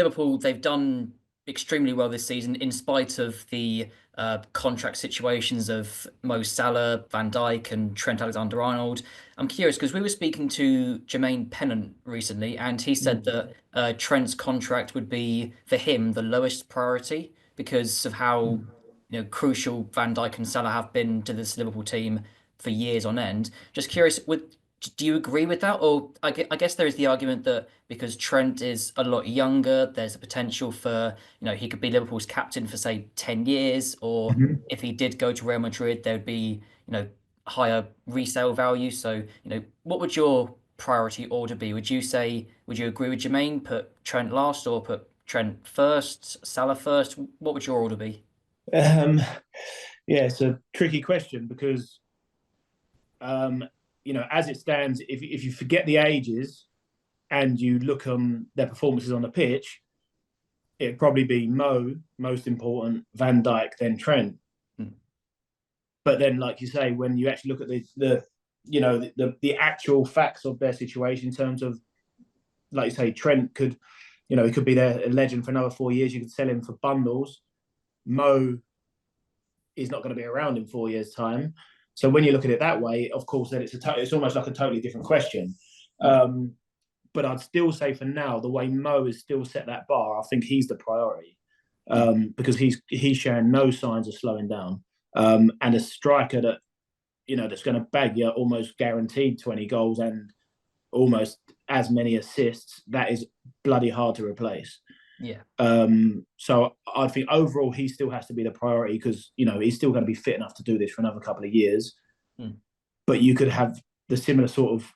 Liverpool, they've done extremely well this season in spite of the contract situations of Mo Salah, Van Dijk, and Trent Alexander-Arnold. I'm curious because we were speaking to Jermaine Pennant recently, and he said Mm. that Trent's contract would be for him the lowest priority because of how crucial Van Dijk and Salah have been to this Liverpool team for years on end. Just curious, do you agree with that? Or I guess there is the argument that because Trent is a lot younger, there's a potential for, he could be Liverpool's captain for, say, 10 years. Or Mhm. if he did go to Real Madrid, there would be, higher resale value. So, what would your priority order be? Would you agree with Jermaine, put Trent last or put Trent first, Salah first? What would your order be? Um, yeah, it's a tricky question because, um, as it stands, if you forget the ages and you look on their performances on the pitch, it'd probably be Mo, most important, Van Dijk, then Trent. Hmm. But then, like you say, when you actually look at the actual facts of their situation in terms of, like you say, Trent could, he could be there a legend for another 4 years. You could sell him for bundles. Mo is not going to be around in 4 years' time. So when you look at it that way, of course, then it's almost like a totally different question. Um, but I'd still say for now, the way Mo has still set that bar, I think he's the priority because he's showing no signs of slowing down. And a striker that that's going to bag you almost guaranteed 20 goals and almost as many assists. That is bloody hard to replace. Yeah. So I think overall he still has to be the priority because he's still going to be fit enough to do this for another couple of years. Hmm. But you could have the similar sort of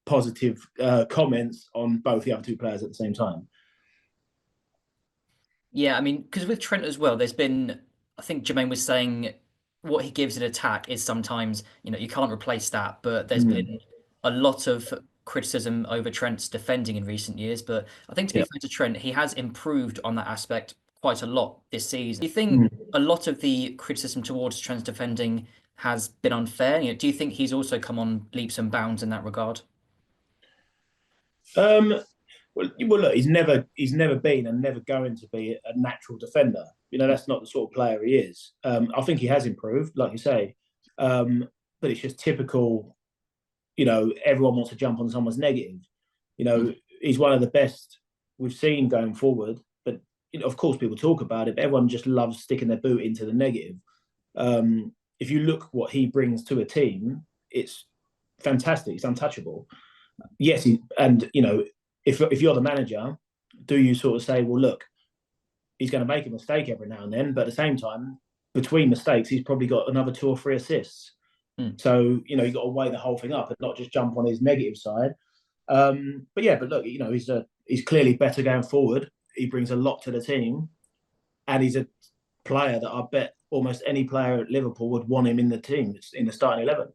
positive comments on both the other two players at the same time. Yeah, I mean, because with Trent as well, there's been, I think Jermaine was saying what he gives in attack is sometimes, you can't replace that, but there's Mm. been a lot of criticism over Trent's defending in recent years. But I think to be Yeah. fair to Trent, he has improved on that aspect quite a lot this season. Do you think Mm. a lot of the criticism towards Trent's defending has been unfair? Do you think he's also come on leaps and bounds in that regard? Um, well, look, he's never been and never going to be a natural defender. That's not the sort of player he is. I think he has improved, like you say, but it's just typical. Everyone wants to jump on someone's negative. He's one of the best we've seen going forward. But of course, people talk about it. But everyone just loves sticking their boot into the negative. If you look what he brings to a team, it's fantastic. It's untouchable. Yes, and if you're the manager, do you sort of say, well, look, he's going to make a mistake every now and then, but at the same time, between mistakes, he's probably got another two or three assists. Hmm. So you got to weigh the whole thing up and not just jump on his negative side. But look, he's clearly better going forward. He brings a lot to the team, and he's a player that I bet almost any player at Liverpool would want him in the team in the starting 11.